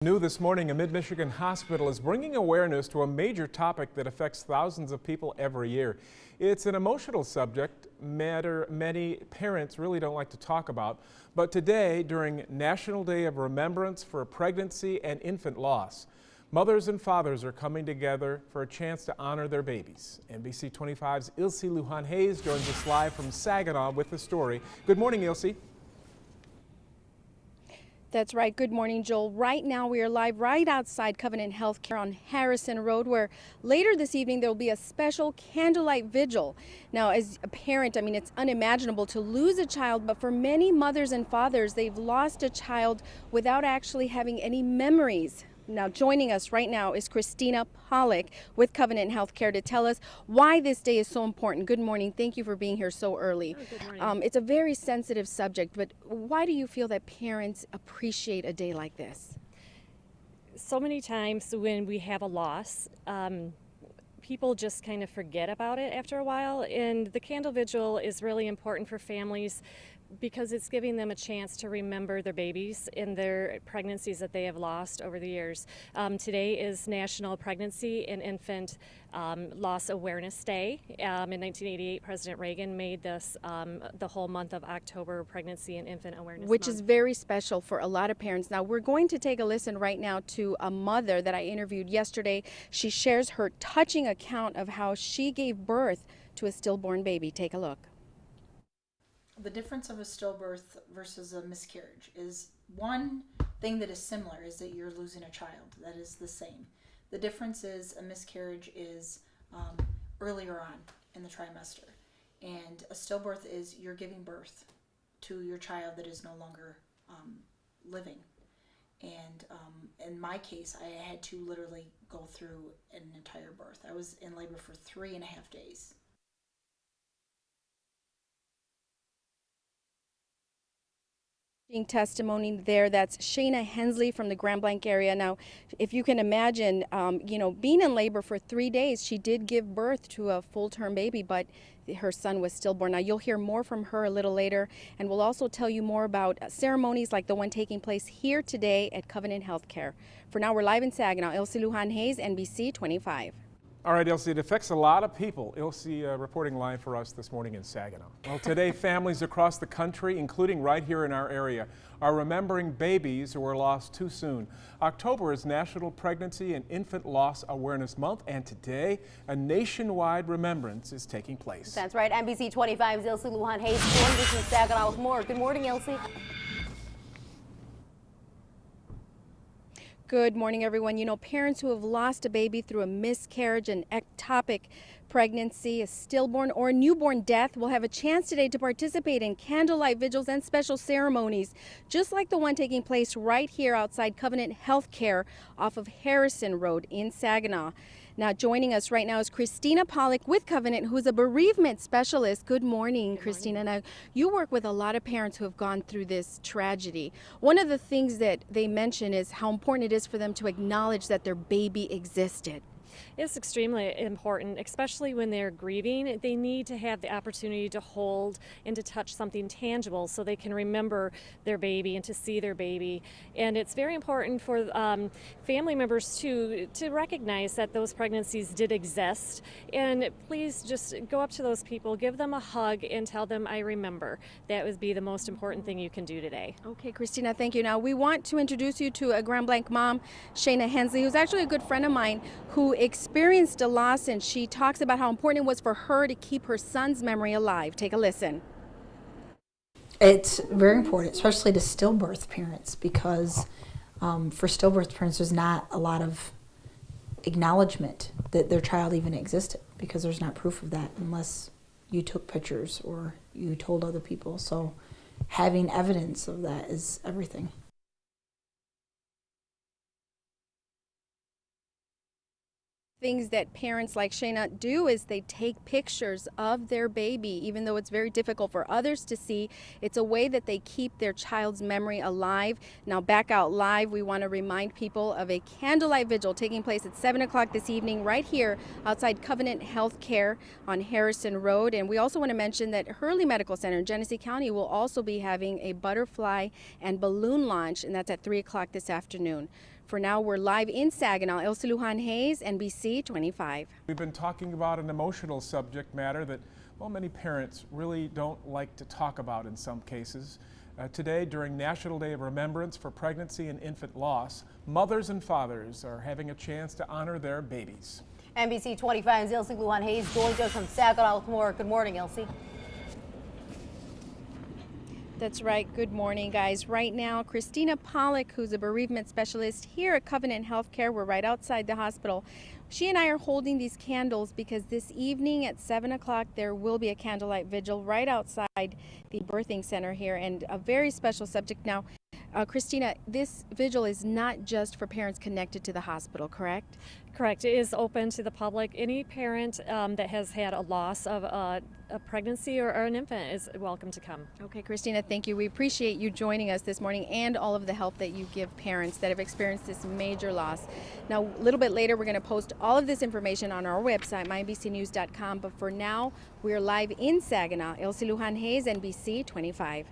New this morning, a Mid-Michigan hospital is bringing awareness to a major topic that affects thousands of people every year. It's an emotional subject matter many parents really don't like to talk about. But today, during National Day of Remembrance for Pregnancy and Infant Loss, mothers and fathers are coming together for a chance to honor their babies. NBC 25's Ilse Lujan-Hayes joins us live from Saginaw with the story. Good morning, Ilse. That's right. Good morning, Joel. Right now we are live right outside Covenant Healthcare on Harrison Road, where later this evening there will be a special candlelight vigil. Now, as a parent, I mean, it's unimaginable to lose a child, but for many mothers and fathers, they've lost a child without actually having any memories. Now, joining us right now is Christina Pollock with Covenant Healthcare to tell us why this day is so important. Good morning. Thank you for being here so early. Oh, good morning. It's a very sensitive subject, but why do you feel that parents appreciate a day like this? So many times when we have a loss, people just kind of forget about it after a while, and the candle vigil is really important for families because it's giving them a chance to remember their babies and their pregnancies that they have lost over the years. Today is National Pregnancy and Infant Loss Awareness Day. In 1988, President Reagan made this the whole month of October Pregnancy and Infant Awareness Which Month. is very special for a lot of parents. Now, we're going to take a listen right now to a mother that I interviewed yesterday. She shares her touching account of how she gave birth to a stillborn baby. Take a look. The difference of a stillbirth versus a miscarriage is one thing that is similar is that you're losing a child. That is the same. The difference is a miscarriage is earlier on in the trimester, and a stillbirth is you're giving birth to your child that is no longer living. And in my case, I had to literally go through an entire birth. I was in labor for 3.5 days. Testimony there. That's Shayna Hensley from the Grand Blanc area. Now, if you can imagine, being in labor for 3 days, she did give birth to a full-term baby, but her son was stillborn. Now, you'll hear more from her a little later, and we'll also tell you more about ceremonies like the one taking place here today at Covenant Healthcare. For now, we're live in Saginaw. Ilse Lujan-Hayes, NBC 25. All right, Ilse, it affects a lot of people. Ilse reporting live for us this morning in Saginaw. Well, today families across the country, including right here in our area, are remembering babies who were lost too soon. October is National Pregnancy and Infant Loss Awareness Month, and today a nationwide remembrance is taking place. That's right. NBC 25's Ilse Lujan-Hayes joined us in Saginaw with more. Good morning, Ilse. Good morning, everyone. You know, parents who have lost a baby through a miscarriage, an ectopic pregnancy, a stillborn or newborn death will have a chance today to participate in candlelight vigils and special ceremonies, just like the one taking place right here outside Covenant Healthcare off of Harrison Road in Saginaw. Now, joining us right now is Christina Pollock with Covenant, who's a bereavement specialist. Good morning, Christina. Now, you work with a lot of parents who have gone through this tragedy. One of the things that they mention is how important it is for them to acknowledge that their baby existed. It's extremely important, especially when they're grieving. They need to have the opportunity to hold and to touch something tangible so they can remember their baby and to see their baby. And it's very important for family members to recognize that those pregnancies did exist. And please just go up to those people, give them a hug, and tell them, I remember. That would be the most important thing you can do today. Okay, Christina, thank you. Now, we want to introduce you to a Grand Blanc mom, Shayna Hensley, who's actually a good friend of mine who experienced a loss, and she talks about how important it was for her to keep her son's memory alive. Take a listen. It's very important, especially to stillbirth parents, because for stillbirth parents, there's not a lot of acknowledgement that their child even existed, because there's not proof of that unless you took pictures or you told other people. So having evidence of that is everything. Things that parents like Shayna do is they take pictures of their baby, even though it's very difficult for others to see. It's a way that they keep their child's memory alive. Now, back out live, we want to remind people of a candlelight vigil taking place at 7 o'clock this evening right here outside Covenant Healthcare on Harrison Road. And we also want to mention that Hurley Medical Center in Genesee County will also be having a butterfly and balloon launch, and that's at 3 o'clock this afternoon. For now, we're live in Saginaw. Ilse Lujan-Hayes, NBC 25. We've been talking about an emotional subject matter that, well, many parents really don't like to talk about in some cases. Today, during National Day of Remembrance for Pregnancy and Infant Loss, mothers and fathers are having a chance to honor their babies. NBC 25's Ilse Lujan-Hayes joins us from Saginaw with more. Good morning, Ilse. That's right. Good morning, guys. Right now, Christina Pollock, who's a bereavement specialist here at Covenant Healthcare, we're right outside the hospital. She and I are holding these candles because this evening at 7 o'clock there will be a candlelight vigil right outside the birthing center here, and a very special subject. Now, Christina, this vigil is not just for parents connected to the hospital, correct? Correct. It is open to the public. Any parent that has had a loss of a pregnancy or an infant is welcome to come. Okay, Christina, thank you. We appreciate you joining us this morning and all of the help that you give parents that have experienced this major loss. Now, a little bit later, we're going to post all of this information on our website, mynbcnews.com. But for now, we're live in Saginaw. Ilse Lujan-Hayes, NBC 25.